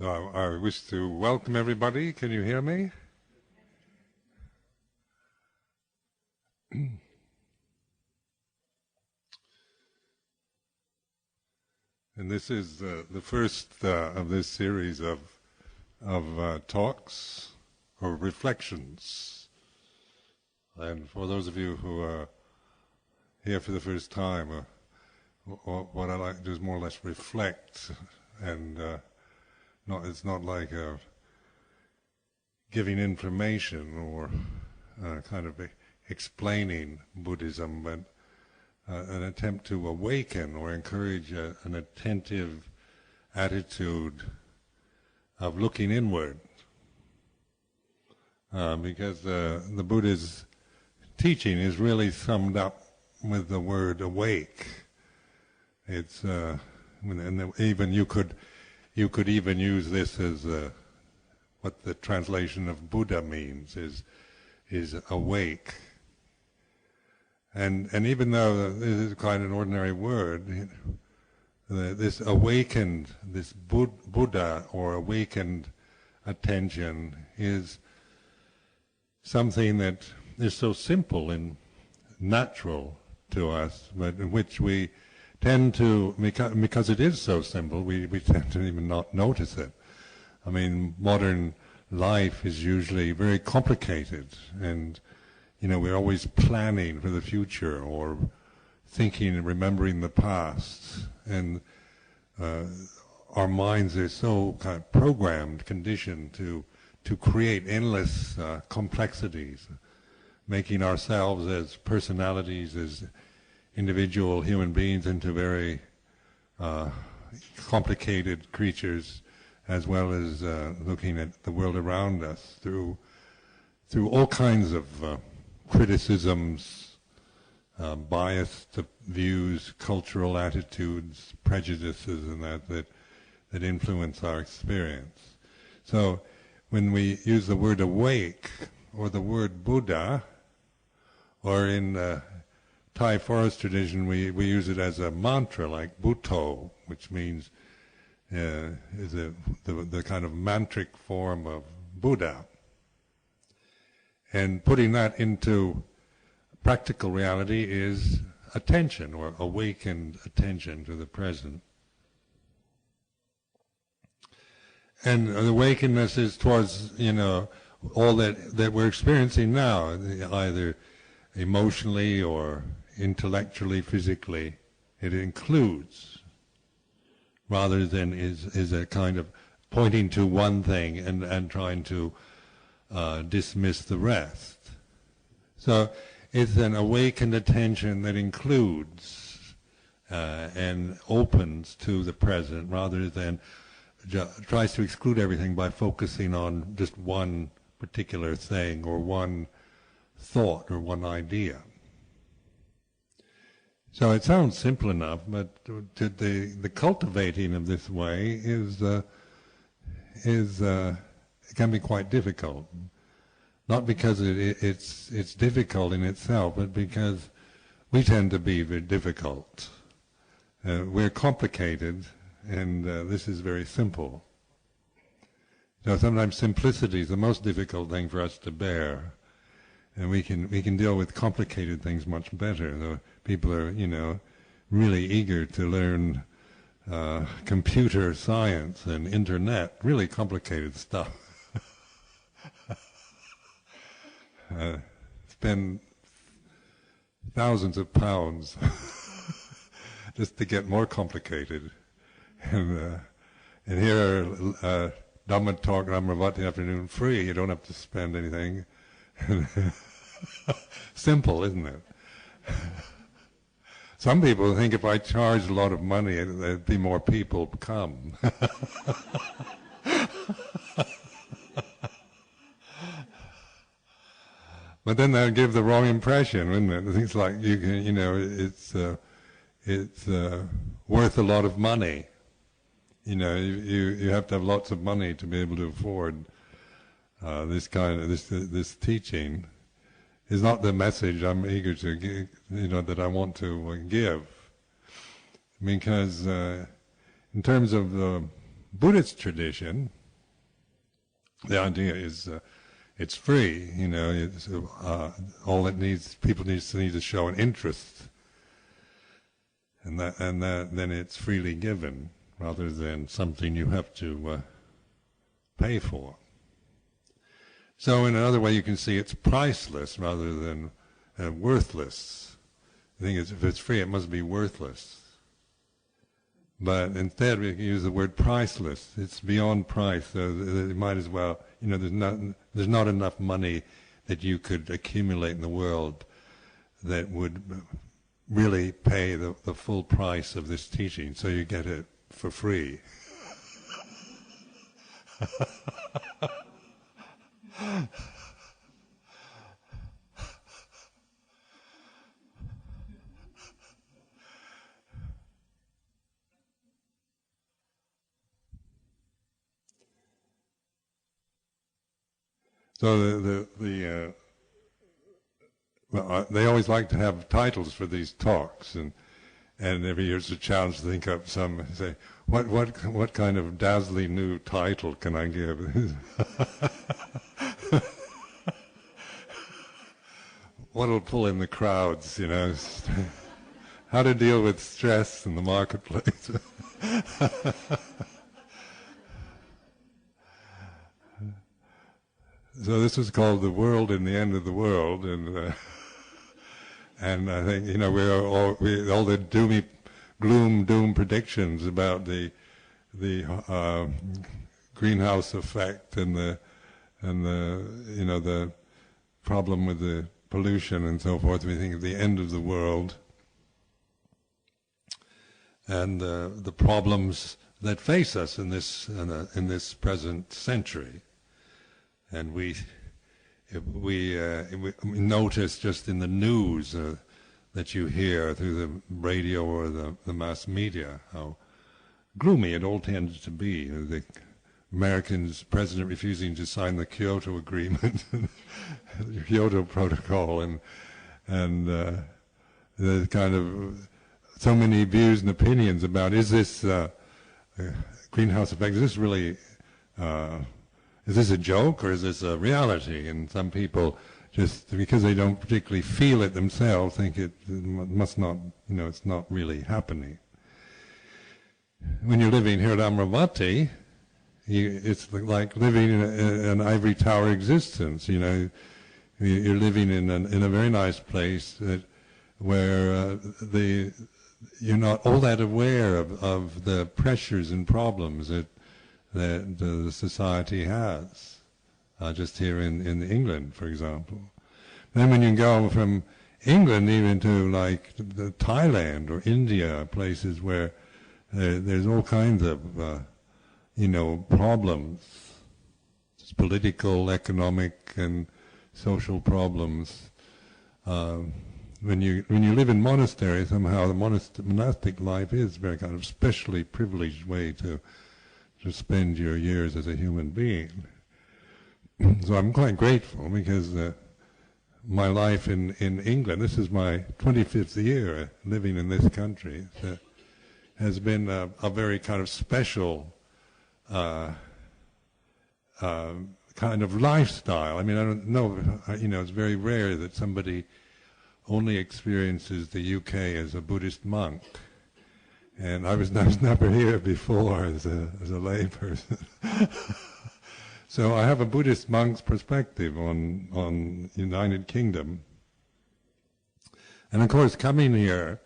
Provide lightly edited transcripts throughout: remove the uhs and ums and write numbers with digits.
So I wish to welcome everybody. Can you hear me? And this is the first of this series of talks or reflections. And for those of you who are here for the first time, what I like to do is more or less reflect, and it's not like giving information or kind of explaining Buddhism, but an attempt to awaken or encourage an attentive attitude of looking inward, because the Buddha's teaching is really summed up with the word awake. It's and even you could even use this as what the translation of Buddha means is awake. And even though this is quite an ordinary word, this awakened, this Buddha or awakened attention is something that is so simple and natural to us, but in which we tend to, because it is so simple, we tend to even not notice it. I mean, modern life is usually very complicated, and we're always planning for the future or thinking and remembering the past, and our minds are so kind of programmed, conditioned to create endless complexities, making ourselves as personalities, as individual human beings into very complicated creatures, as well as looking at the world around us through all kinds of criticisms, biased views, cultural attitudes, prejudices, and that influence our experience. So when we use the word awake or the word Buddha, or in Thai forest tradition, we use it as a mantra like Bhutto, which means is the kind of mantric form of Buddha. And putting that into practical reality is attention, or awakened attention to the present. And the awakenedness is towards, all that we're experiencing now, either emotionally or intellectually, physically. It includes, rather than is a kind of pointing to one thing and trying to dismiss the rest. So it's an awakened attention that includes and opens to the present, rather than tries to exclude everything by focusing on just one particular thing or one thought or one idea. So it sounds simple enough, but the cultivating of this way it can be quite difficult. Not because it's difficult in itself, but because we tend to be very difficult. We're complicated, and this is very simple. So sometimes simplicity is the most difficult thing for us to bear, and we can deal with complicated things much better. Though people are, really eager to learn computer science and internet, really complicated stuff. Spend thousands of pounds just to get more complicated. And here Dhamma talk at Amaravati afternoon free. You don't have to spend anything. Simple, isn't it? Some people think if I charge a lot of money, there'd be more people come. But then they'll give the wrong impression, wouldn't it? Things like you can, it's worth a lot of money. You have to have lots of money to be able to afford this kind of this teaching. Is not the message I'm eager to give, that I want to give, because in terms of Buddhist tradition, the idea is it's free. It's, all it needs, people need to show an interest, and then it's freely given, rather than something you have to pay for. So in another way, you can see it's priceless rather than worthless. The thing is, if it's free, it must be worthless. But instead, we can use the word priceless. It's beyond price. So it might as well, there's not enough money that you could accumulate in the world that would really pay the full price of this teaching. So you get it for free. So they always like to have titles for these talks, and every year it's a challenge to think up some. Say, what kind of dazzling new title can I give? What'll pull in the crowds? How to deal with stress in the marketplace. So this is called The World in the End of the World, and I think we're all the doom predictions about the greenhouse effect and the problem with the pollution and so forth. We think of the end of the world and the problems that face us in this present century. And we notice just in the news that you hear through the radio or the mass media how gloomy it all tends to be. The Americans, president refusing to sign the Kyoto Agreement, the Kyoto Protocol, and the kind of so many views and opinions about is this greenhouse effect? Is this really? Is this a joke or is this a reality? And some people, just because they don't particularly feel it themselves, think it must not, it's not really happening. When you're living here at Amaravati, it's like living in an ivory tower existence. You're living in a very nice place where you're not all that aware of the pressures and problems that the society has, just here in England, for example. Then when you go from England even to like Thailand or India, places where there's all kinds of problems, it's political, economic, and social problems. When you live in monasteries, somehow the monastic life is a very kind of specially privileged way to spend your years as a human being. So I'm quite grateful because my life in England, this is my 25th year living in this country, has been a very kind of special kind of lifestyle. I mean, I don't know, it's very rare that somebody only experiences the UK as a Buddhist monk. And I was never here before as a lay person. So I have a Buddhist monk's perspective on United Kingdom. And of course, coming here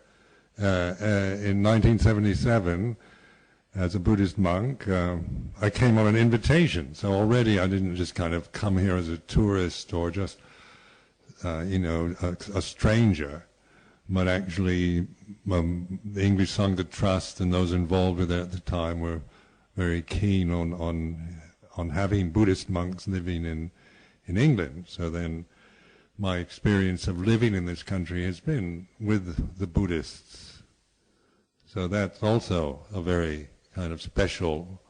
in 1977 as a Buddhist monk, I came on an invitation. So already I didn't just kind of come here as a tourist or just, a stranger. But actually, the English Sangha Trust and those involved with it at the time were very keen on having Buddhist monks living in England. So then, my experience of living in this country has been with the Buddhists. So that's also a very kind of special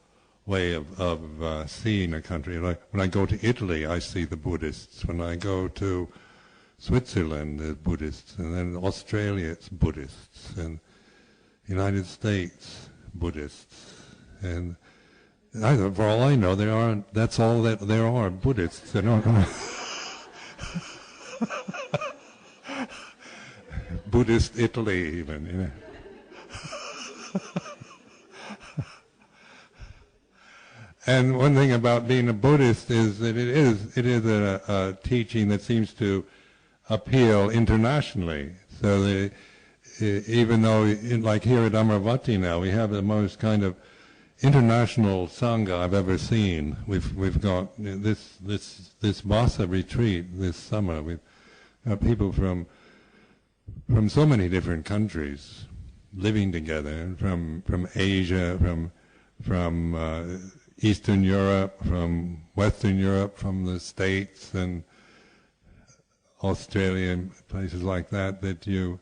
way of seeing a country. Like when I go to Italy, I see the Buddhists. When I go to Switzerland, there's Buddhists, and then Australia, it's Buddhists, and United States, Buddhists, and For all I know, there aren't. That's all that there are Buddhists. They don't. Buddhist Italy, even. You know. And one thing about being a Buddhist is that it is a teaching that seems to appeal internationally. So even though, like here at Amaravati now, we have the most kind of international sangha I've ever seen. We've got this Vasa retreat this summer. We've got people from so many different countries living together, from Asia, from Eastern Europe, from Western Europe, from the States and Australia and places like that. That you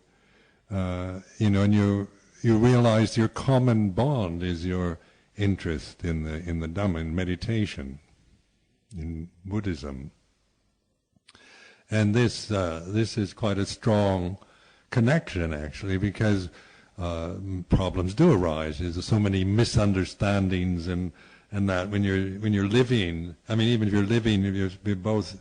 know, and you realize your common bond is your interest in the Dhamma, in meditation, in Buddhism. And this is quite a strong connection, actually, because problems do arise. There's so many misunderstandings and that when you're living, I mean, even if you're living, if you're both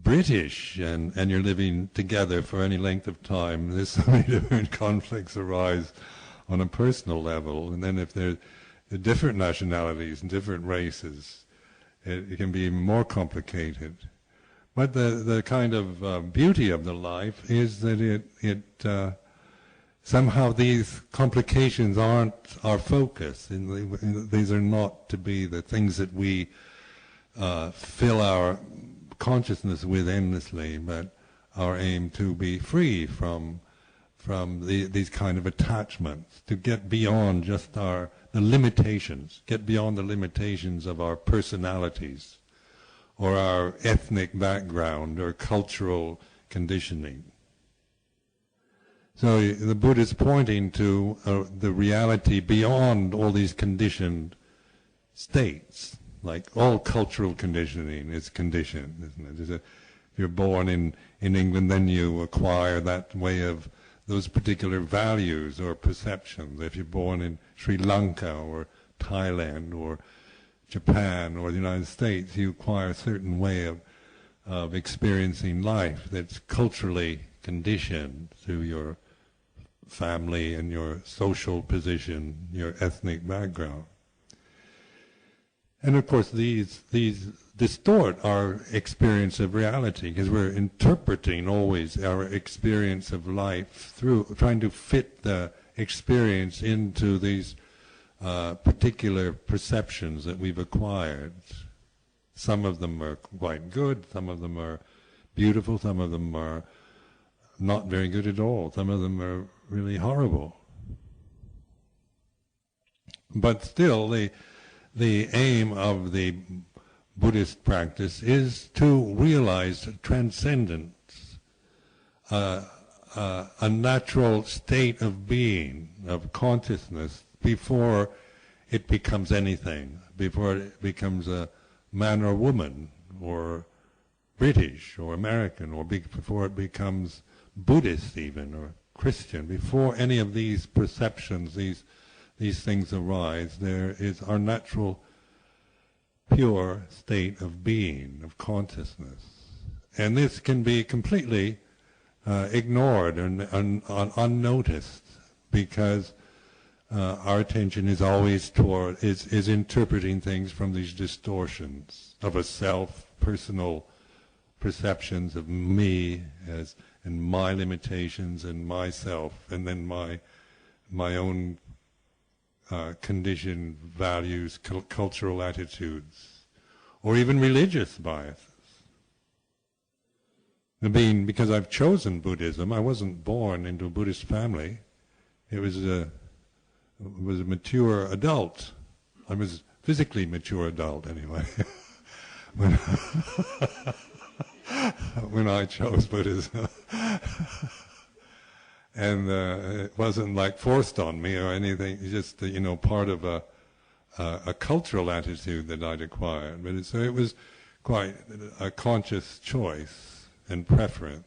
British and you're living together for any length of time, there's so many different conflicts arise on a personal level. And then if there are different nationalities and different races, it can be even more complicated. But the kind of beauty of the life is that it somehow these complications aren't our focus. These are not to be the things that we fill our consciousness with endlessly, but our aim to be free from these kind of attachments, to get beyond just the limitations, get beyond the limitations of our personalities, or our ethnic background, or cultural conditioning. So the Buddha is pointing to the reality beyond all these conditioned states. Like all cultural conditioning is conditioned, isn't it? If you're born in England, then you acquire that way of those particular values or perceptions. If you're born in Sri Lanka or Thailand or Japan or the United States, you acquire a certain way of experiencing life that's culturally conditioned through your family and your social position, your ethnic background. And of course these distort our experience of reality, because we're interpreting always our experience of life through trying to fit the experience into these particular perceptions that we've acquired. Some of them are quite good, some of them are beautiful, some of them are not very good at all, some of them are really horrible. But still, the aim of the Buddhist practice is to realize transcendence, a natural state of being, of consciousness, before it becomes anything, before it becomes a man or woman, or British, or American, or before it becomes Buddhist even, or Christian. Before any of these perceptions, these things arise, there is our natural pure state of being, of consciousness. And this can be completely ignored and unnoticed, because our attention is always is interpreting things from these distortions of a self, personal perceptions of me and my limitations and myself, and then my own conditioned values, cultural attitudes, or even religious biases. Because I've chosen Buddhism, I wasn't born into a Buddhist family. It was a mature adult. I was physically mature adult anyway. when I chose Buddhism. And it wasn't like forced on me or anything. It's just part of a cultural attitude that I'd acquired. But so it was quite a conscious choice and preference.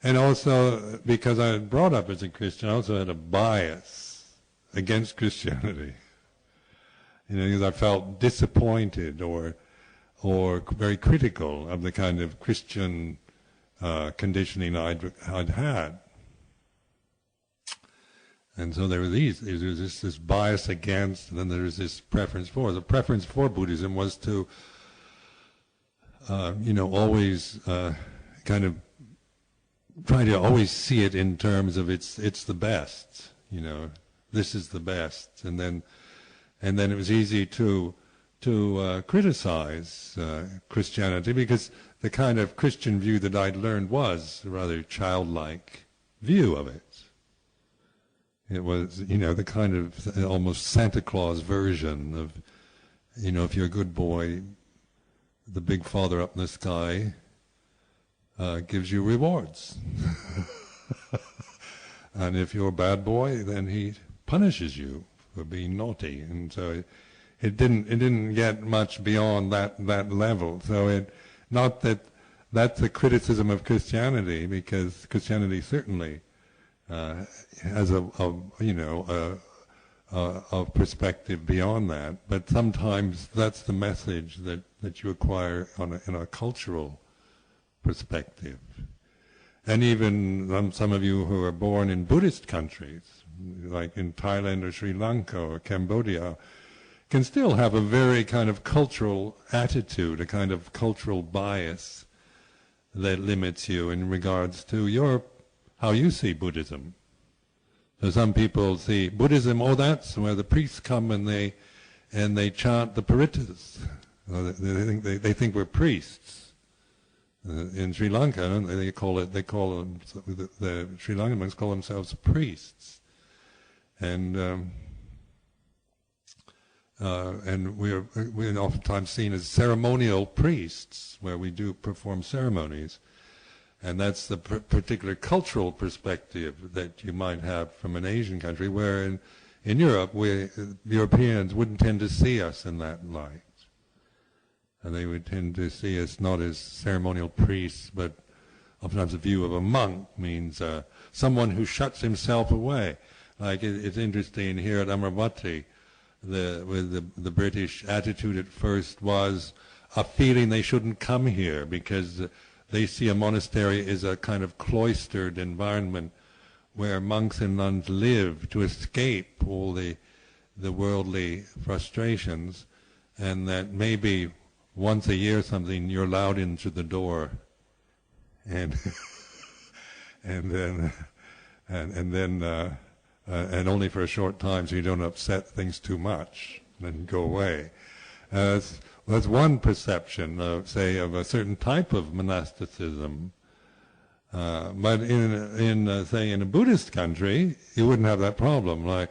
And also because I was brought up as a Christian, I also had a bias against Christianity. because I felt disappointed or very critical of the kind of Christian conditioning I'd had. And so there was this bias against, and then there was this preference for. The preference for Buddhism was to, always kind of try to always see it in terms of it's the best. This is the best, and then it was easy to criticize Christianity, because the kind of Christian view that I'd learned was a rather childlike view of it. It was, the kind of almost Santa Claus version of, if you're a good boy, the big Father up in the sky gives you rewards. And if you're a bad boy, then he punishes you for being naughty. And so it didn't get much beyond that level. So not that that's a criticism of Christianity, because Christianity certainly has a perspective beyond that, but sometimes that's the message that you acquire in a cultural perspective. And even some of you who are born in Buddhist countries, like in Thailand or Sri Lanka or Cambodia, can still have a very kind of cultural attitude, a kind of cultural bias that limits you in regards to how you see Buddhism. So some people see Buddhism, that's where the priests come and they chant the parittas. They think we're priests. In Sri Lanka, the Sri Lankan monks call themselves priests, and we're oftentimes seen as ceremonial priests, where we do perform ceremonies. And that's the particular cultural perspective that you might have from an Asian country, where in Europe, Europeans wouldn't tend to see us in that light. And they would tend to see us not as ceremonial priests, but oftentimes the view of a monk means someone who shuts himself away. Like it's interesting here at Amaravati, the British attitude at first was a feeling they shouldn't come here, because they see a monastery as a kind of cloistered environment where monks and nuns live to escape all the worldly frustrations, and that maybe once a year or something you're allowed into the door, and and only for a short time, so you don't upset things too much, then go away. That's one perception, of a certain type of monasticism. But in a Buddhist country, you wouldn't have that problem. Like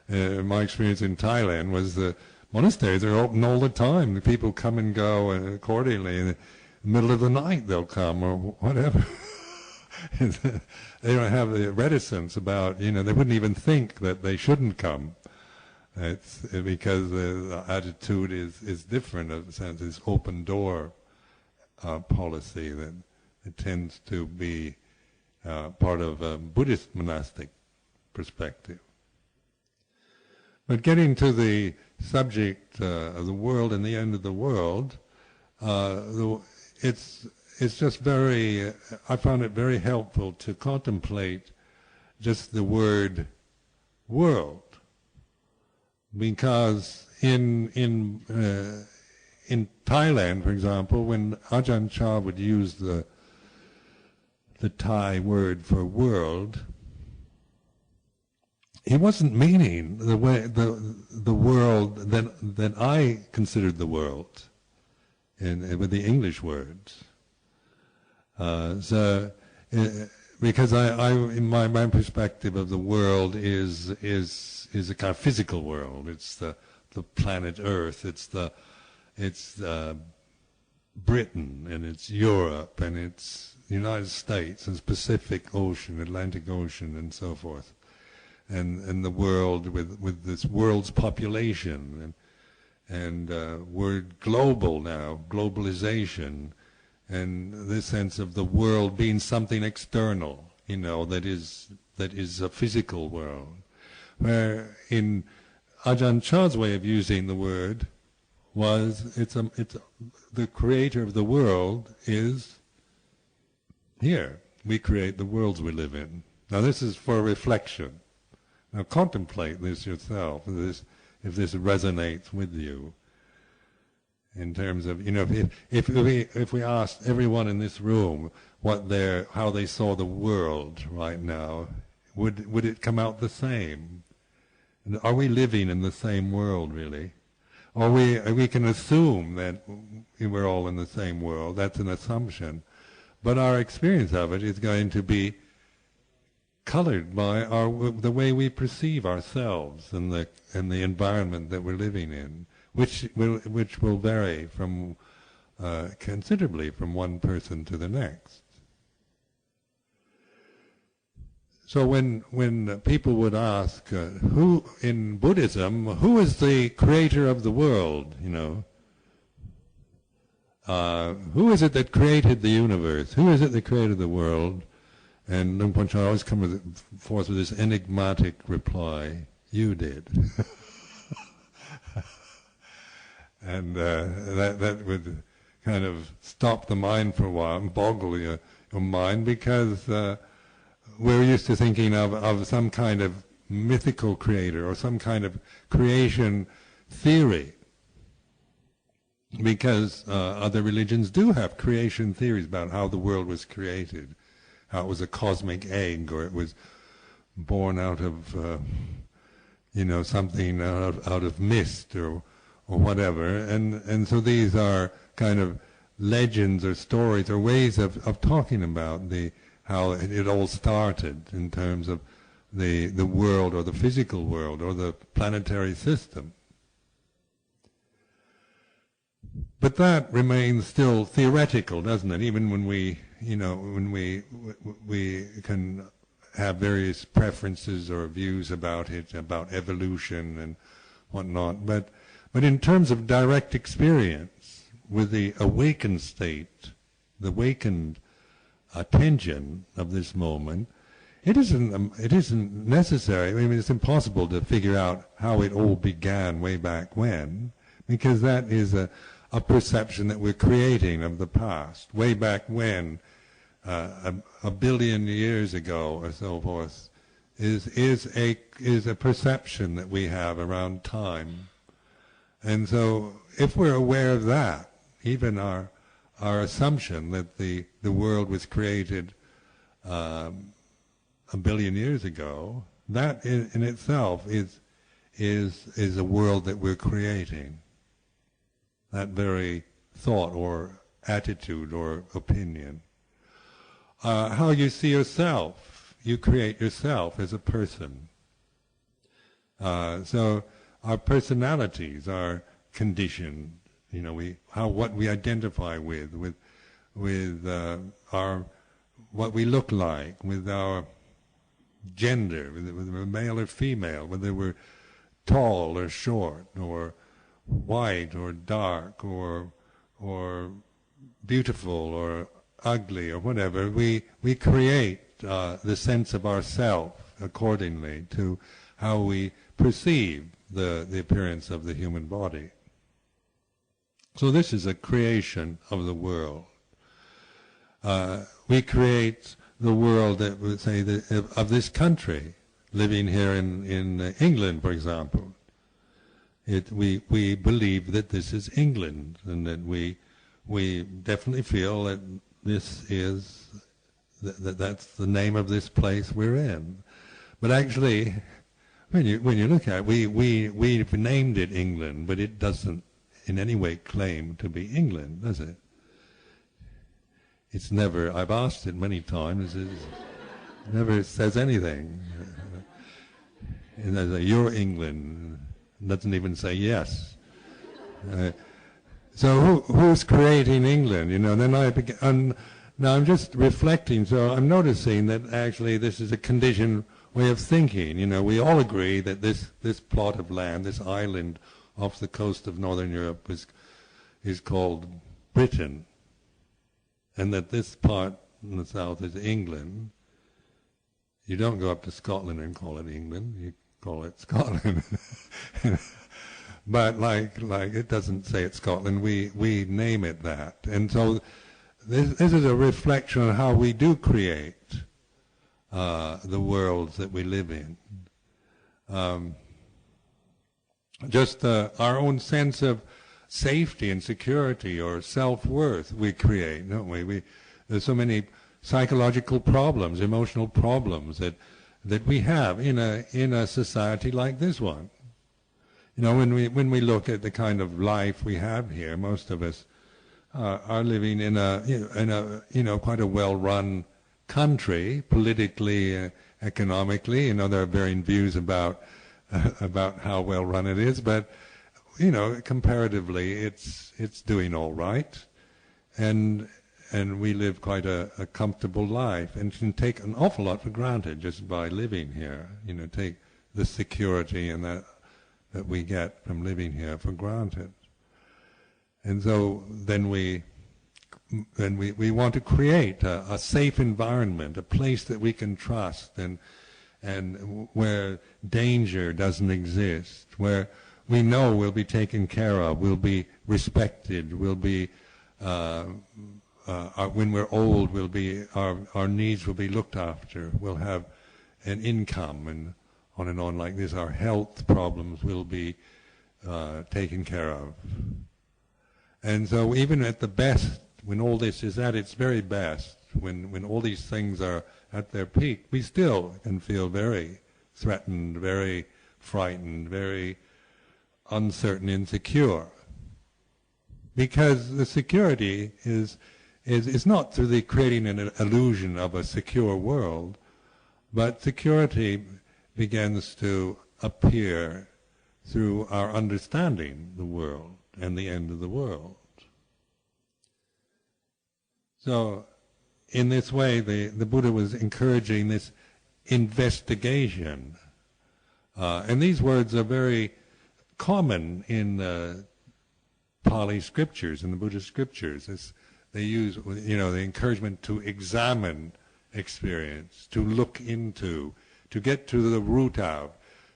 my experience in Thailand was the monasteries are open all the time. The people come and go accordingly. In the middle of the night they'll come, or whatever. They don't have the reticence about, they wouldn't even think that they shouldn't come. It's because the attitude is different, in a sense, this open door policy that it tends to be part of a Buddhist monastic perspective. But getting to the subject of the world and the end of the world, it's just very, I found it very helpful to contemplate just the word world. Because in Thailand, for example, when Ajahn Chah would use the Thai word for world, he wasn't meaning the world that I considered the world with the English words. Because in my perspective of the world is a kind of physical world. It's the planet Earth. It's Britain, and it's Europe, and it's the United States, and Pacific Ocean, Atlantic Ocean, and so forth, and the world with this world's population, and we're global now, globalization, and this sense of the world being something external, that is a physical world. Where in Ajahn Chah's way of using the word was the creator of the world is here. We create the worlds we live in. Now this is for reflection. Now contemplate this yourself, if this resonates with you. In terms of, if we asked everyone in this room how they saw the world right now, would it come out the same? Are we living in the same world really? Or we can assume that we're all in the same world. That's an assumption, but our experience of it is going to be colored by the way we perceive ourselves and the environment that we're living in, which will vary from considerably from one person to the next. So when people would ask, who in Buddhism, who is the creator of the world? Who is it that created the universe? Who is it that created the world? And Luang Por Ajahn always comes forth with this enigmatic reply: you did. And that would kind of stop the mind for a while and boggle your mind, because we're used to thinking of some kind of mythical creator or some kind of creation theory, because other religions do have creation theories about how the world was created, how it was a cosmic egg, or it was born out of something out of mist or whatever, and so these are kind of legends or stories or ways of talking about how it all started in terms of the world or the physical world or the planetary system. But that remains still theoretical, doesn't it? Even when we can have various preferences or views about it, about evolution and whatnot. But in terms of direct experience with the awakened state, the awakened attention of this moment, it isn't necessary. I mean, it's impossible to figure out how it all began way back when, because that is a perception that we're creating of the past. Way back when, a billion years ago or so forth, is a perception that we have around time. And so, if we're aware of that, even our assumption that the world was created a billion years ago, that in itself is a world that we're creating. That very thought or attitude or opinion. How you see yourself, you create yourself as a person. So our personalities are conditioned. What we identify with our what we look like, with our gender, whether we're male or female, whether we're tall or short, or white or dark, or beautiful or ugly, or whatever. We create the sense of ourself accordingly to how we perceive the appearance of the human body. So this is a creation of the world. We create the world that would say of this country, living here in England, for example. We believe that this is England, and that we definitely feel that this is that's the name of this place we're in. But actually, when you look at it, we've named it England, but it doesn't in any way claim to be England, does it? It's never. I've asked it many times. It never says anything. You're England. Doesn't even say yes. So who's creating England? Then now I'm just reflecting. So I'm noticing that actually this is a conditioned way of thinking. We all agree that this plot of land, this island off the coast of Northern Europe, is called Britain, and that this part in the south is England. You don't go up to Scotland and call it England. You call it Scotland. But like it doesn't say it's Scotland, we name it that. And so this is a reflection on how we do create the worlds that we live in. Just our own sense of safety and security or self-worth we create, don't we? There's so many psychological problems, emotional problems that we have in a society like this one. You know, when we look at the kind of life we have here, most of us are living in a quite a well-run country, politically, economically. You know, there are varying views about how well-run it is, but you know, comparatively, it's doing all right, and we live quite a comfortable life, and can take an awful lot for granted just by living here. You know, take the security and that we get from living here for granted. And so then we want to create a safe environment, a place that we can trust, and where danger doesn't exist, where we know we'll be taken care of, we'll be respected, we'll be when we're old, our needs will be looked after, we'll have an income, and on like this. Our health problems will be taken care of. And so even at the best, when all this is at its very best, when all these things are at their peak, we still can feel very threatened, very frightened, very uncertain, insecure. Because the security is not through the creating an illusion of a secure world, but security begins to appear through our understanding the world and the end of the world. So in this way, the Buddha was encouraging this investigation. And these words are very common in Pali scriptures, in the Buddhist scriptures. They use, you know, the encouragement to examine experience, to look into, to get to the root of,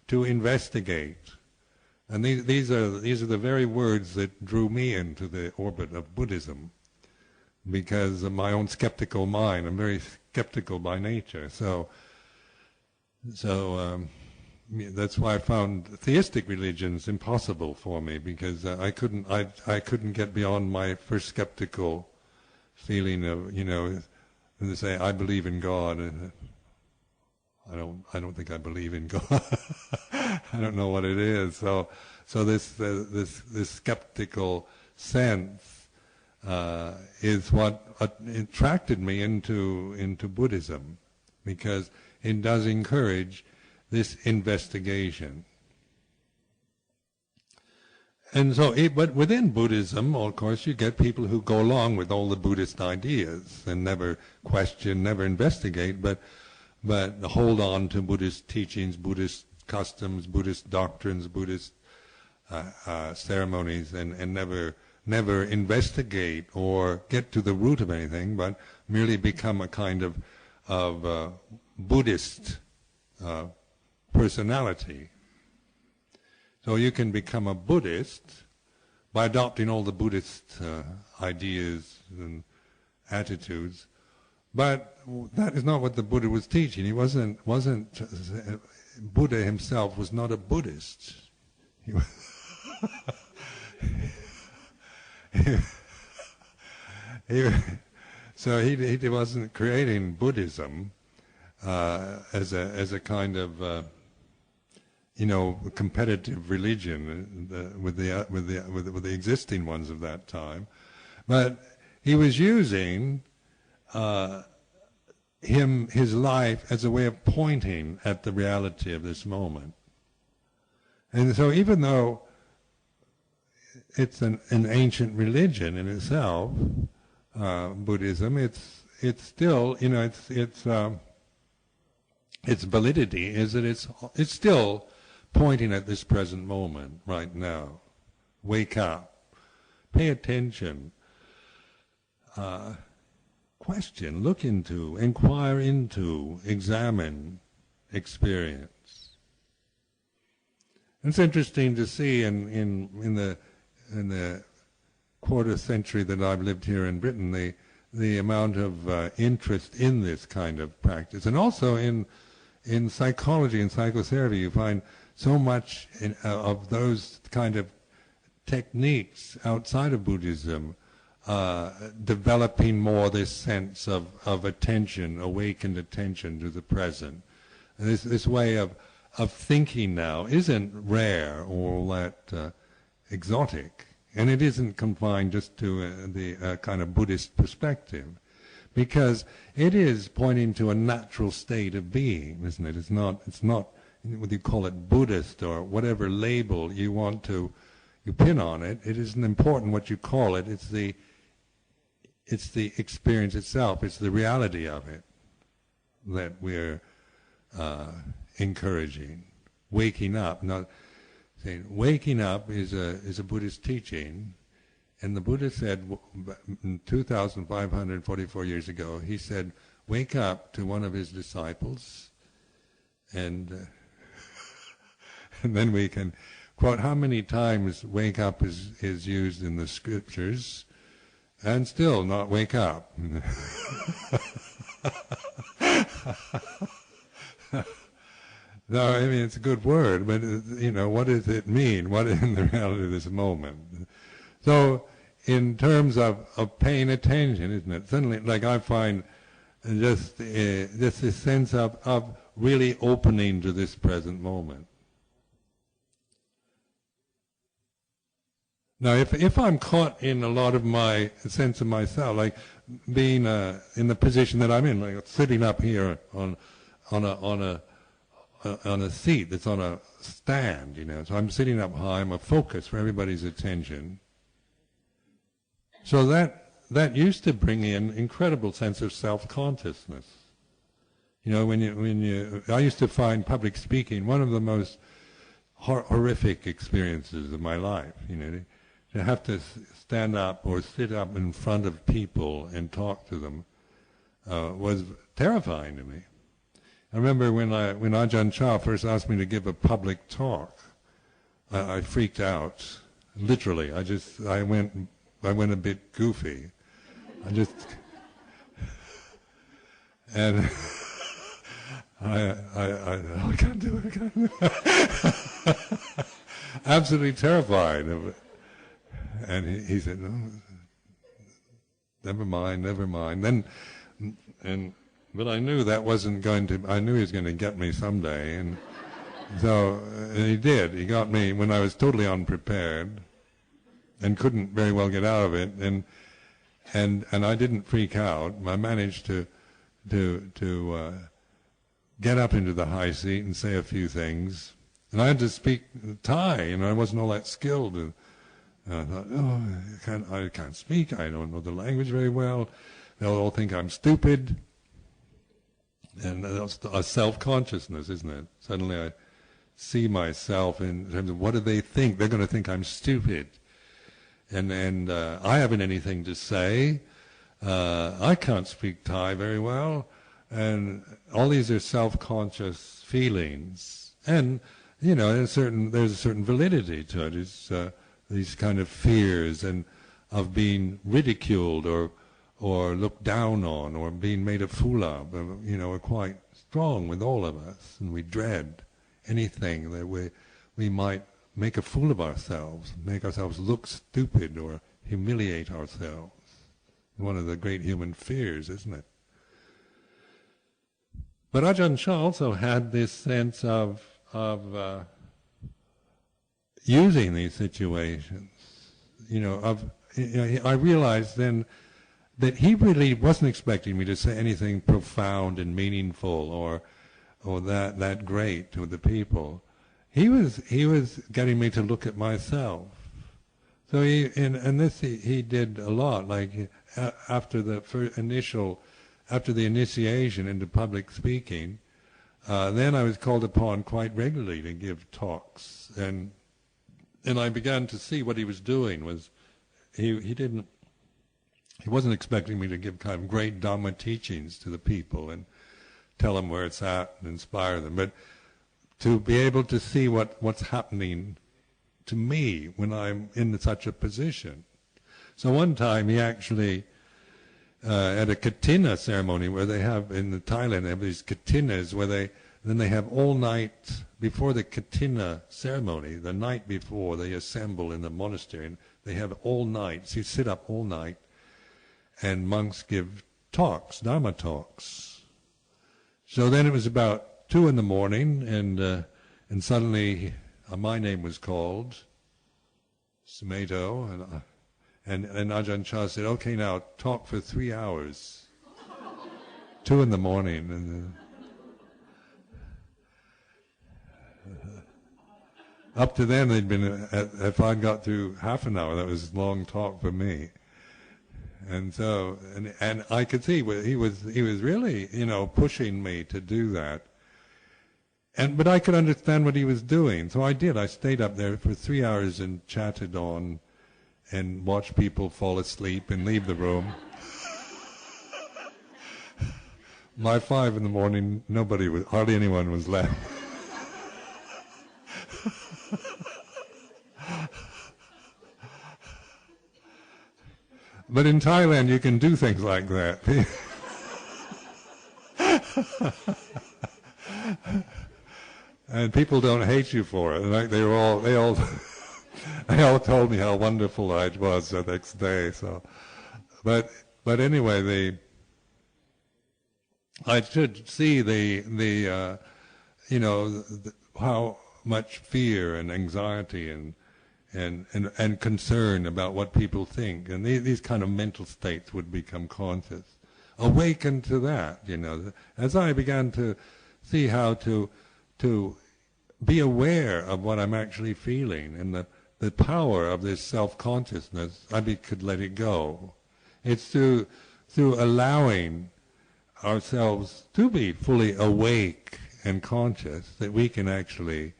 to investigate. And these are the very words that drew me into the orbit of Buddhism, because of my own skeptical mind. I'm very skeptical by nature. So that's why I found theistic religions impossible for me, because I couldn't get beyond my first skeptical feeling of, you know, and to say I believe in God. I don't think I believe in God. I don't know what it is. So this skeptical sense is what attracted me into Buddhism, because it does encourage this investigation. And so, but within Buddhism, of course, you get people who go along with all the Buddhist ideas and never question, never investigate, but hold on to Buddhist teachings, Buddhist customs, Buddhist doctrines, Buddhist ceremonies, and never investigate or get to the root of anything, but merely become a kind of Buddhist personality. So you can become a Buddhist by adopting all the Buddhist ideas and attitudes, but that is not what the Buddha was teaching. He wasn't. Buddha himself was not a Buddhist. He was so he wasn't creating Buddhism as a kind of competitive religion with the existing ones of that time, but he was using his life as a way of pointing at the reality of this moment. And so, even though it's an ancient religion in itself, Buddhism, it's still, its validity is that it's still pointing at this present moment right now. Wake up, pay attention, question, look into, inquire into, examine experience. It's interesting to see in the quarter century that I've lived here in Britain, the amount of interest in this kind of practice, and also in psychology and psychotherapy, you find so much of those kind of techniques outside of Buddhism developing more this sense of attention, awakened attention to the present. And this way of thinking now isn't rare or all that exotic, and it isn't confined just to the kind of Buddhist perspective, because it is pointing to a natural state of being, isn't it? It's not whether you call it Buddhist or whatever label you want to you pin on it. It isn't important what you call it. It's the experience itself. It's the reality of it that we're encouraging. Waking up, not saying waking up is a Buddhist teaching, and the Buddha said 2,544 years ago. He said, "Wake up" to one of his disciples, and then we can quote how many times "wake up" is used in the scriptures, and still not wake up. No, I mean it's a good word, but what does it mean? What in the reality of this moment? So, in terms of paying attention, isn't it? Suddenly, like I find just this sense of really opening to this present moment. Now, if I'm caught in a lot of my sense of myself, like being in the position that I'm in, like sitting up here on a seat that's on a stand, so I'm sitting up high, I'm a focus for everybody's attention. So that used to bring in incredible sense of self-consciousness. I used to find public speaking one of the most horrific experiences of my life. To have to stand up or sit up in front of people and talk to them was terrifying to me. I remember when Ajahn Chah first asked me to give a public talk, I freaked out. Literally, I went a bit goofy. And I can't do it. Absolutely terrified of it. And he said, "No, never mind." But I knew that wasn't going to. I knew he was going to get me someday, and so he did. He got me when I was totally unprepared, and couldn't very well get out of it. And I didn't freak out. I managed to get up into the high seat and say a few things. And I had to speak Thai, I wasn't all that skilled. And I thought, I can't speak. I don't know the language very well. They'll all think I'm stupid. And that's a self-consciousness, isn't it? Suddenly I see myself in terms of what do they think? They're going to think I'm stupid. And I haven't anything to say. I can't speak Thai very well. And all these are self-conscious feelings. And, there's a certain validity to it. It's these kind of fears and of being ridiculed or looked down on or being made a fool of, are quite strong with all of us, and we dread anything that we might make a fool of ourselves, make ourselves look stupid or humiliate ourselves. One of the great human fears, isn't it? But Ajahn Chah also had this sense of using these situations, I realized then that he really wasn't expecting me to say anything profound and meaningful or that great to the people. He was getting me to look at myself. So he did a lot. Like after the initiation into public speaking, then I was called upon quite regularly to give talks, and I began to see what he was doing was he wasn't expecting me to give kind of great Dhamma teachings to the people and tell them where it's at and inspire them, but to be able to see what's happening to me when I'm in such a position. So one time he actually, at a Catena ceremony where they have, in Thailand, they have these Catenas where they have all night, before the Catena ceremony, the night before they assemble in the monastery, and they have all night, so you sit up all night, and monks give talks, Dharma talks. So then it was about 2 in the morning, and suddenly my name was called, Sumedho, and Ajahn Chah said, "Okay, now talk for 3 hours." 2 in the morning, and up to then they'd been. If I'd got through half an hour, that was a long talk for me. And so, and I could see he was really, pushing me to do that. But I could understand what he was doing, so I did. I stayed up there for 3 hours and chatted on, and watched people fall asleep and leave the room. By 5 in the morning, hardly anyone was left. But in Thailand, you can do things like that. And people don't hate you for it. Like they all told me how wonderful I was the next day. So, but anyway, I should see how much fear and anxiety and concern about what people think, and these kind of mental states would become conscious. Awaken to that, as I began to see how to be aware of what I'm actually feeling, and the power of this self-consciousness, I could let it go. It's through allowing ourselves to be fully awake and conscious that we can actually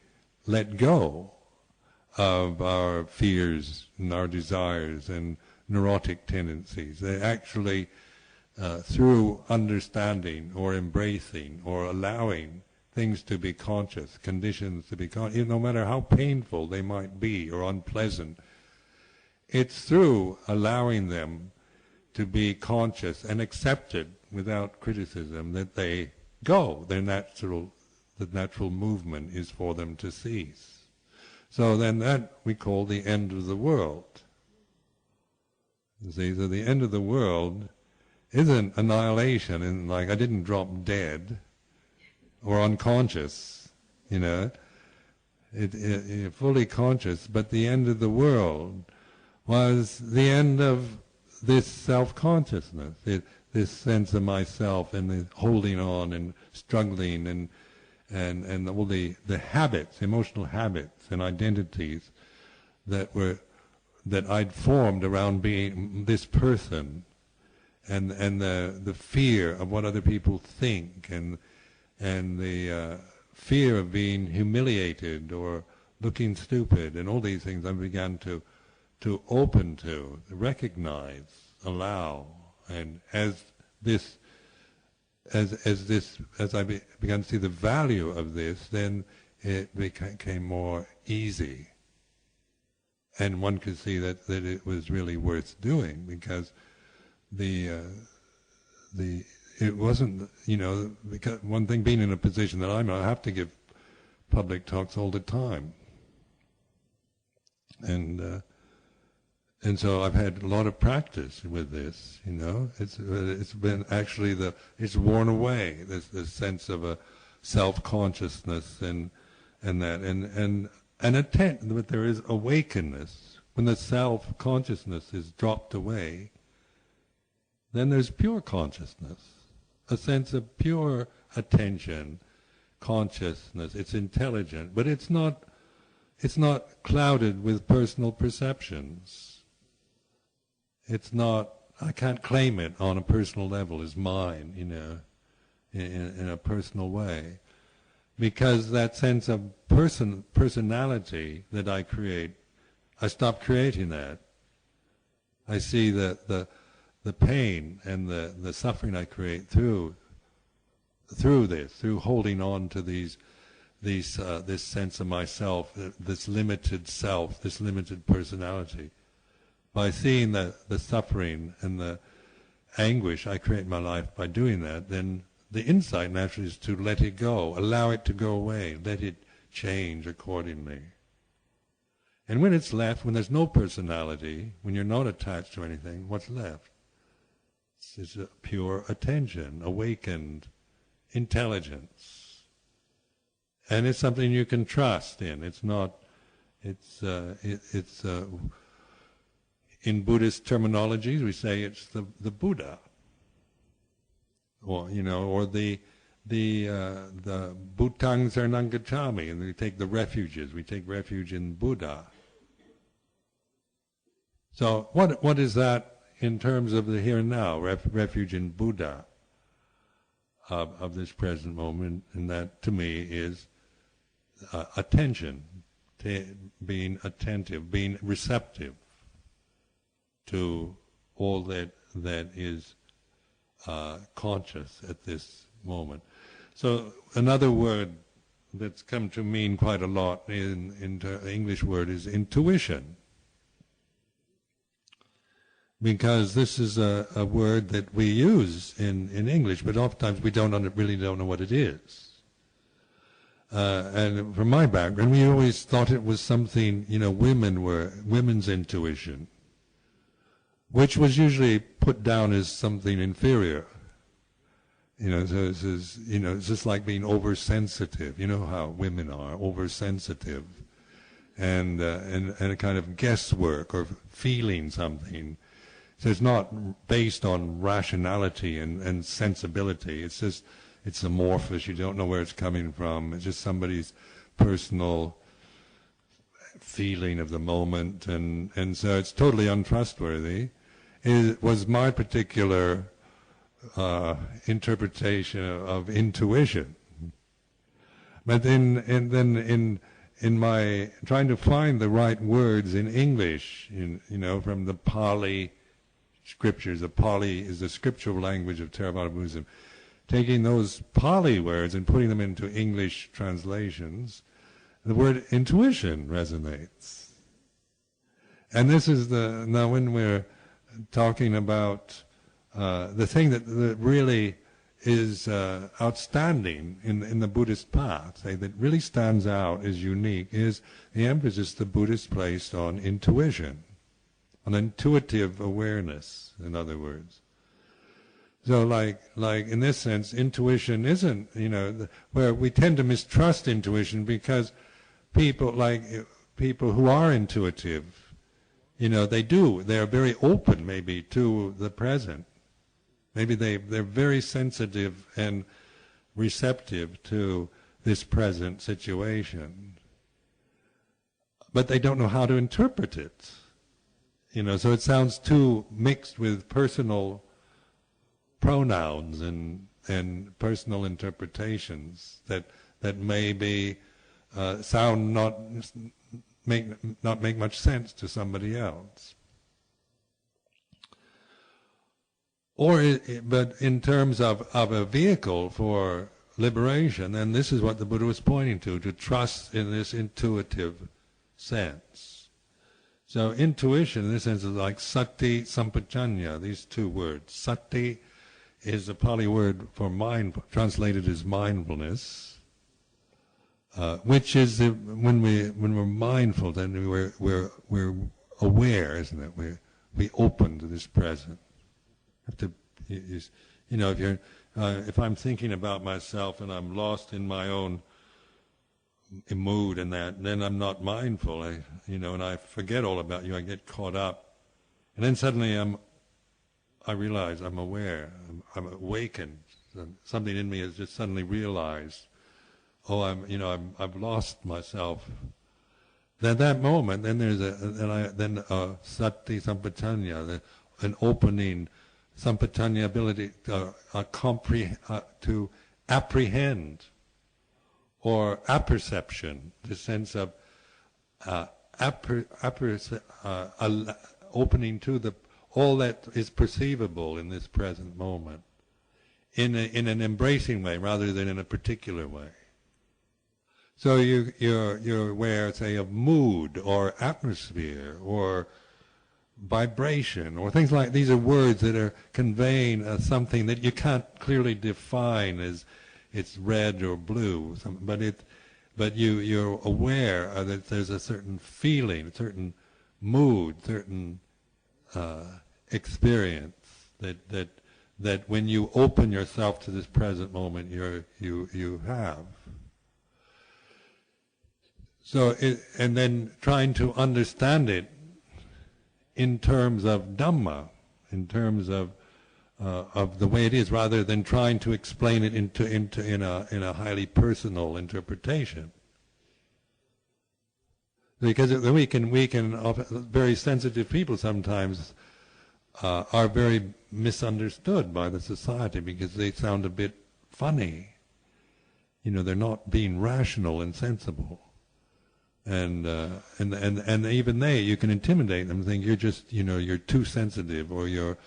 let go of our fears and our desires and neurotic tendencies. They actually, through understanding or embracing or allowing things to be conscious, conditions to be conscious, no matter how painful they might be or unpleasant, it's through allowing them to be conscious and accepted without criticism that they go. The natural movement is for them to cease. So then that we call the end of the world. You see, so the end of the world isn't annihilation, and like I didn't drop dead or unconscious, it fully conscious, but the end of the world was the end of this self-consciousness, this sense of myself and the holding on and struggling and all the habits, emotional habits and identities that I'd formed around being this person, and the fear of what other people think, and the fear of being humiliated or looking stupid, and all these things I began to open to, recognize, allow, and as I began to see the value of this, then it became more easy, and one could see that it was really worth doing, because it wasn't, because one thing, being in a position that I'm in, I have to give public talks all the time, and so I've had a lot of practice with this. It's been actually it's worn away, this sense of a self-consciousness and but there is awakenness. When the self-consciousness is dropped away, then there's pure consciousness, a sense of pure attention, consciousness. It's intelligent, but it's not clouded with personal perceptions. It's not, I can't claim it on a personal level as mine, in a personal way. Because that sense of personality that I create, I stop creating that. I see the pain and the suffering I create through this, through holding on to these this sense of myself, this limited self, this limited personality. By seeing the suffering and the anguish I create in my life by doing that, then the insight naturally is to let it go, allow it to go away, let it change accordingly. And when it's left, when there's no personality, when you're not attached to anything, what's left? It's a pure attention, awakened intelligence. And it's something you can trust in. It's not, in Buddhist terminologies, we say it's the Buddha, or the Bhutang Saranang Gacchami, and we take the refuges. We take refuge in Buddha. So, what is that in terms of the here and now? Refuge in Buddha of this present moment, and that to me is attention, being attentive, being receptive to all that is conscious at this moment. So another word that's come to mean quite a lot in the English word is intuition, because this is a word that we use in English, but oftentimes we really don't know what it is. And from my background, we always thought it was something, women's intuition, which was usually put down as something inferior. So it's just like being oversensitive. You know how women are, oversensitive, and a kind of guesswork or feeling something. So it's not based on rationality and sensibility. It's just, it's amorphous. You don't know where it's coming from. It's just somebody's personal feeling of the moment, and so it's totally untrustworthy. It was my particular interpretation of intuition. But then in my trying to find the right words in English, from the Pali scriptures. The Pali is the scriptural language of Theravada Buddhism. Taking those Pali words and putting them into English translations, the word intuition resonates. And this is now when we're talking about the thing that really is outstanding in the Buddhist path, that really stands out, is unique, is the emphasis the Buddhists placed on intuition, on intuitive awareness, in other words. So like in this sense, intuition isn't, where we tend to mistrust intuition because people who are intuitive, they're very open maybe to the present. Maybe they're very sensitive and receptive to this present situation. But they don't know how to interpret it. So it sounds too mixed with personal pronouns and personal interpretations that maybe sound not make much sense to somebody else. But in terms of a vehicle for liberation, then this is what the Buddha was pointing to trust in this intuitive sense. So intuition in this sense is like sati sampajanya, these two words. Sati is a Pali word for mind, translated as mindfulness, which is when we're mindful, then we're aware, isn't it? We open to this present. If I'm thinking about myself and I'm lost in my own mood and that, then I'm not mindful. And I forget all about you. I get caught up, and then suddenly I realize I'm aware. I'm awakened. Something in me has just suddenly realized, I've lost myself. Then that moment, then there's a sati sampajanya, an opening. Sampajanya ability to apprehend, or apperception, the sense of opening to all that is perceivable in this present moment, in an embracing way rather than in a particular way. So you're aware, say, of mood or atmosphere or vibration or things like these are words that are conveying something that you can't clearly define as it's red or blue, but you're aware that there's a certain feeling, a certain mood, certain experience that when you open yourself to this present moment, you have. So, and then trying to understand it in terms of Dhamma, in terms of the way it is, rather than trying to explain it in a highly personal interpretation. Because we can very sensitive people sometimes are very misunderstood by the society because they sound a bit funny. They're not being rational and sensible. And even you can intimidate them, think you're just, you're too sensitive, or you're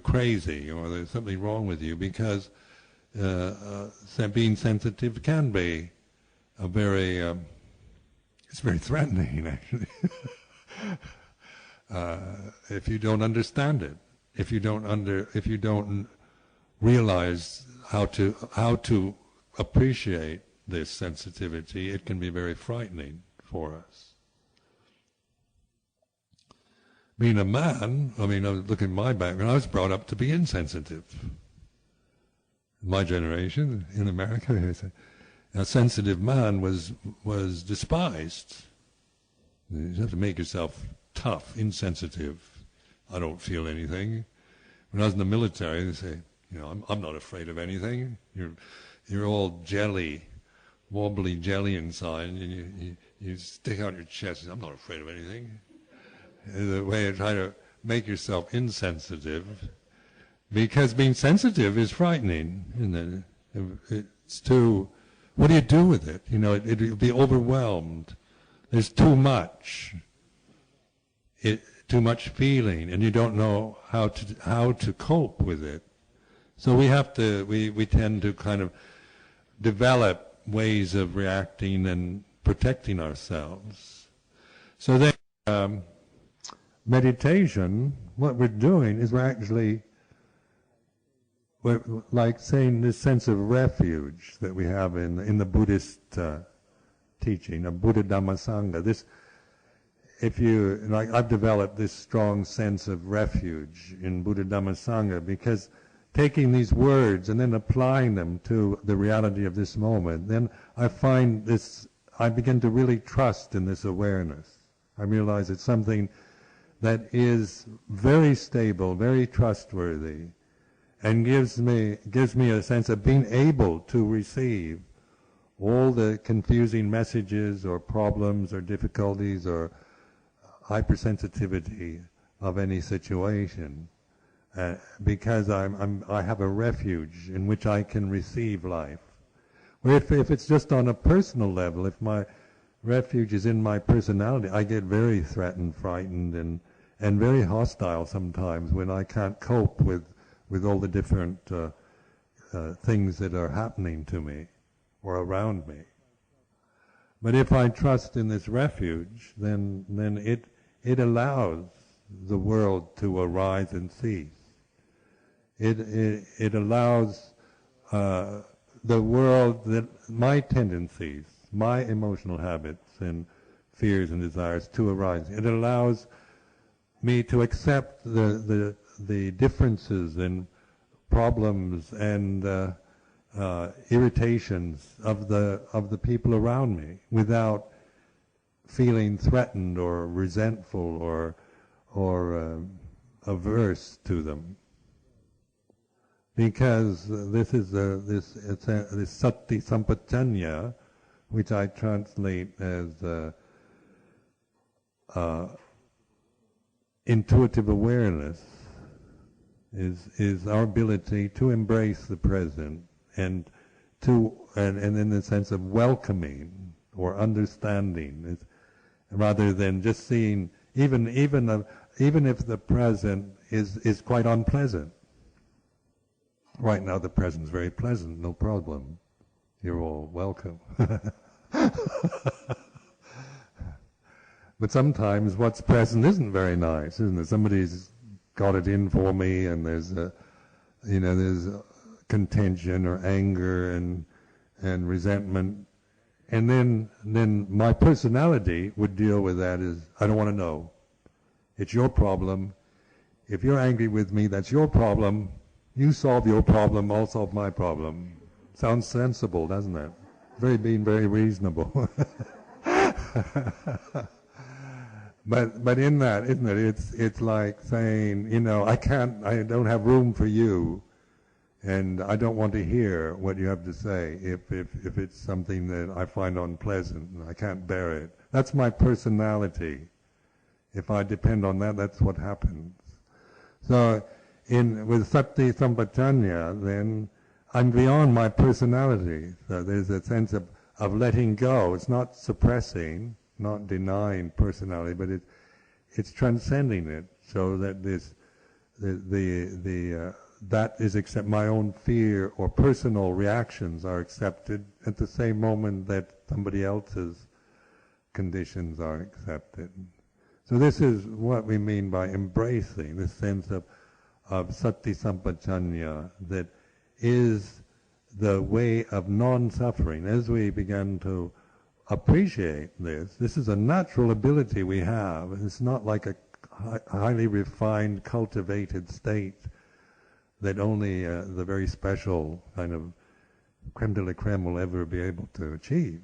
crazy, or there's something wrong with you, because being sensitive can be it's very threatening, actually. If you don't understand it, if you don't realize how to appreciate this sensitivity, it can be very frightening for us. Being a man, look at my background, I was brought up to be insensitive. My generation, in America, a sensitive man was despised. You have to make yourself tough, insensitive. I don't feel anything. When I was in the military, they say, I'm not afraid of anything. You're all jelly, wobbly jelly inside, and you stick out your chest and say, I'm not afraid of anything. The way to try to make yourself insensitive, because being sensitive is frightening, isn't it? It's too. What do you do with it? It'll be overwhelmed. There's too much. Too much feeling, and you don't know how to cope with it. So we tend to kind of develop ways of reacting and protecting ourselves. So then, meditation, what we're doing is we're like saying this sense of refuge that we have in the Buddhist teaching of Buddha Dhamma Sangha. I've developed this strong sense of refuge in Buddha Dhamma Sangha, because taking these words and then applying them to the reality of this moment, then I begin to really trust in this awareness. I realize it's something that is very stable, very trustworthy, and gives me a sense of being able to receive all the confusing messages or problems or difficulties or hypersensitivity of any situation, because I have a refuge in which I can receive life. Where if it's just on a personal level, if my refuge is in my personality, I get very threatened, frightened, and very hostile sometimes when I can't cope with all the different things that are happening to me or around me. But if I trust in this refuge, then it allows the world to arise and cease. It allows the world, that my tendencies, my emotional habits and fears and desires to arise. It allows me to accept the differences and problems and irritations of the people around me without feeling threatened or resentful or averse to them, because this is this sati sampajanya, which I translate as intuitive awareness, is our ability to embrace the present and in the sense of welcoming or understanding, rather than just seeing, even if the present is quite unpleasant. Right now the present is very pleasant, no problem. You're all welcome. But sometimes what's present isn't very nice, isn't it? Somebody's got it in for me, and there's contention or anger and resentment, and then my personality would deal with that as, I don't want to know. It's your problem. If you're angry with me, that's your problem. You solve your problem, I'll solve my problem. Sounds sensible, doesn't it? Being very reasonable. But in that, isn't it? It's like saying, I don't have room for you, and I don't want to hear what you have to say if it's something that I find unpleasant and I can't bear it. That's my personality. If I depend on that, that's what happens. So with sati sampajanya, then I'm beyond my personality. So there's a sense of letting go. It's not suppressing, not denying personality, but it's transcending it, so that that is accept. My own fear or personal reactions are accepted at the same moment that somebody else's conditions are accepted. So this is what we mean by embracing this sense of sati sampajanya, that is the way of non-suffering. As we begin to appreciate this is a natural ability we have. It's not like a highly refined, cultivated state that only the very special kind of creme de la creme will ever be able to achieve.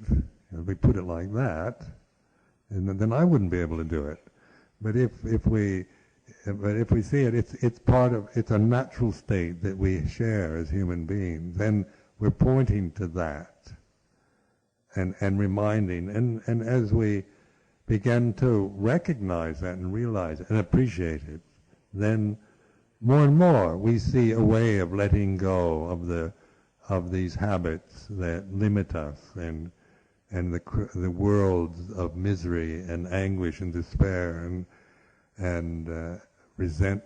If we put it like that, and then I wouldn't be able to do it. But if we see it, it's a natural state that we share as human beings. Then we're pointing to that and reminding, and as we begin to recognize that and realize it and appreciate it, then more and more we see a way of letting go of these habits that limit us and the worlds of misery and anguish and despair and resentment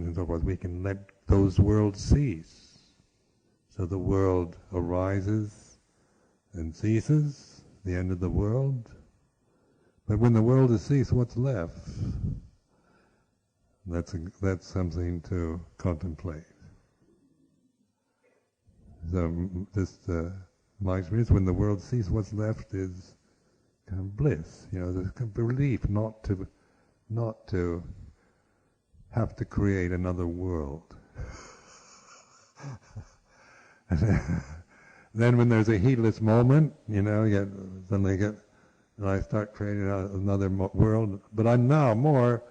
and so forth. We can let those worlds cease. So the world arises and ceases, the end of the world. But when the world has ceased, what's left? That's something to contemplate. So my experience, when the world ceases, what's left is kind of bliss. There's kind of relief not to have to create another world. Then when there's a heedless moment, suddenly I start creating another world. But I'm now more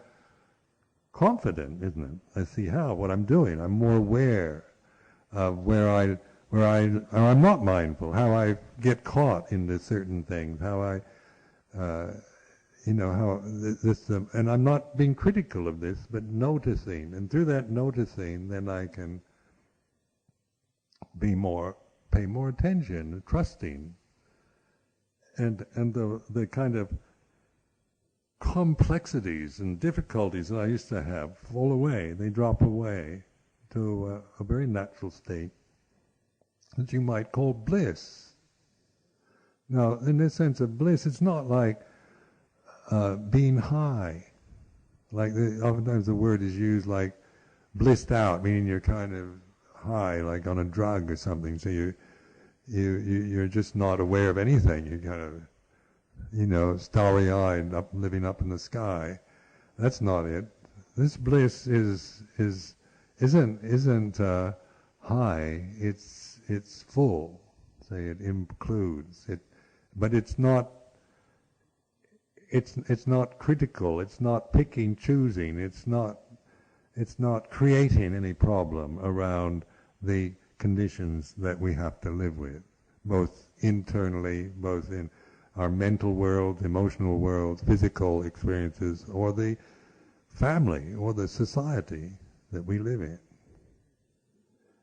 confident, isn't it? I see what I'm doing. I'm more aware of where I'm not mindful, how I get caught into certain things, how I, and I'm not being critical of this, but noticing, and through that noticing, then I can pay more attention, trusting, and the kind of complexities and difficulties that I used to have fall away. They drop away to a very natural state that you might call bliss. Now, in this sense of bliss, it's not like being high. Like oftentimes the word is used like blissed out, meaning you're kind of high, like on a drug or something. So you're just not aware of anything. You're kind of, starry-eyed, living up in the sky. That's not it. This bliss isn't high. It's full. Say it includes it, but it's not. It's not critical. It's not picking, choosing. It's not creating any problem around the conditions that we have to live with, both internally, both in our mental world, emotional world, physical experiences, or the family or the society that we live in.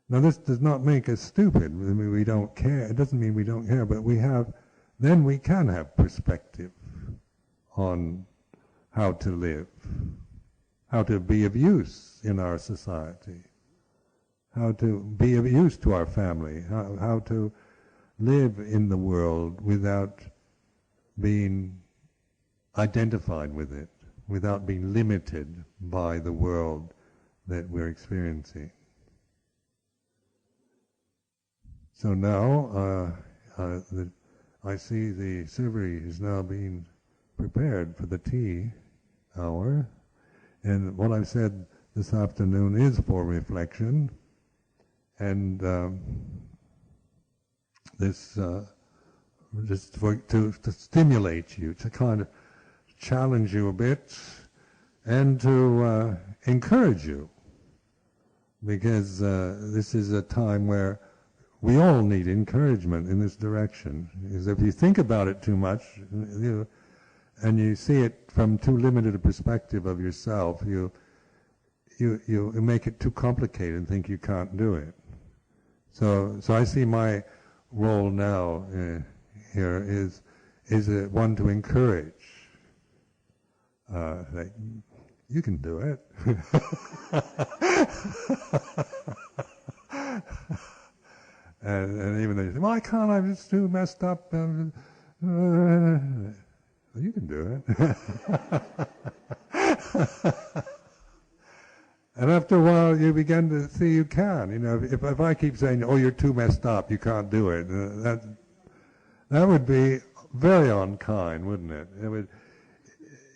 Now, this does not make us stupid. I mean, we don't care. It doesn't mean we don't care, but then we can have perspective on how to live, how to be of use in our society, how to be of use to our family, how to live in the world without being identified with it, without being limited by the world that we're experiencing. So now I see the servery is now being prepared for the tea hour, and what I've said this afternoon is for reflection, and this just to stimulate you, to kind of challenge you a bit, and to encourage you, because this is a time where we all need encouragement in this direction. Because if you think about it too much, and you see it from too limited a perspective of yourself, you make it too complicated and think you can't do it. So I see my role now here is one to encourage. Like, you can do it. and even they say, why can't I? Just too messed up. Well, you can do it. And after a while, you begin to see you can. If I keep saying, "Oh, you're too messed up, you can't do it," that would be very unkind, wouldn't it? It would,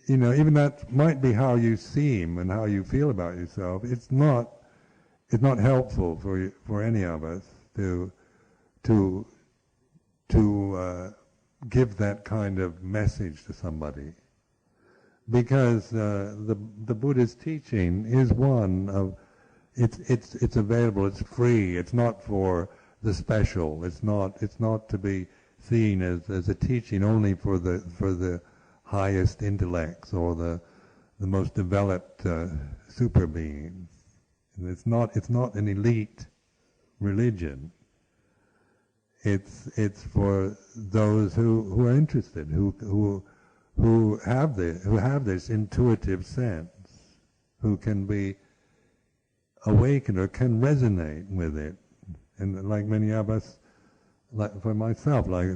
even that might be how you seem and how you feel about yourself. It's not helpful for any of us to give that kind of message to somebody. Because the Buddha's teaching is one of, it's available, it's free, it's not for the special, it's not to be seen as a teaching only for the highest intellects or the most developed super beings. And it's not an elite religion. It's for those who are interested, who have this intuitive sense, who can be awakened or can resonate with it. And like many of us, like for myself, like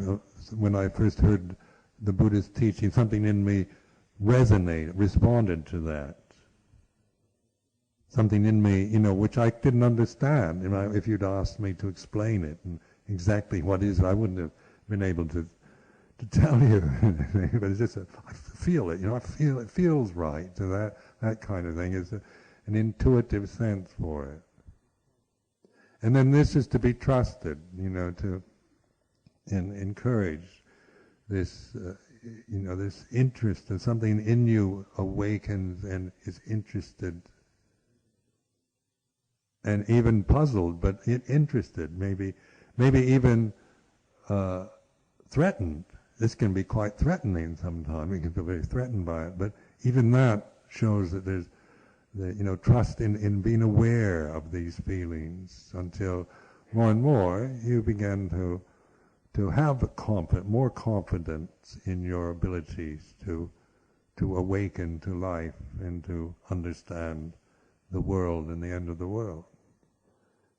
when I first heard the Buddhist teaching, something in me responded to that. Something in me, which I didn't understand. If you'd asked me to explain it and exactly what it is, I wouldn't have been able to tell you. But it's just I feel it. I feel it feels right. So that kind of thing is an intuitive sense for it. And then this is to be trusted, to encourage this, this interest, and something in you awakens and is interested, and even puzzled, but interested, maybe even threatened. This can be quite threatening sometimes. We can feel very threatened by it, but even that shows that there's trust in being aware of these feelings, until more and more you begin to have more confidence in your abilities to awaken to life and to understand the world and the end of the world.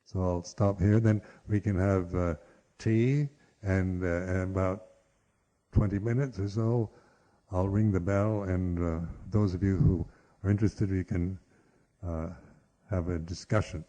So I'll stop here. Then we can have tea, and about 20 minutes or so, I'll ring the bell, and those of you who are interested, we can have a discussion.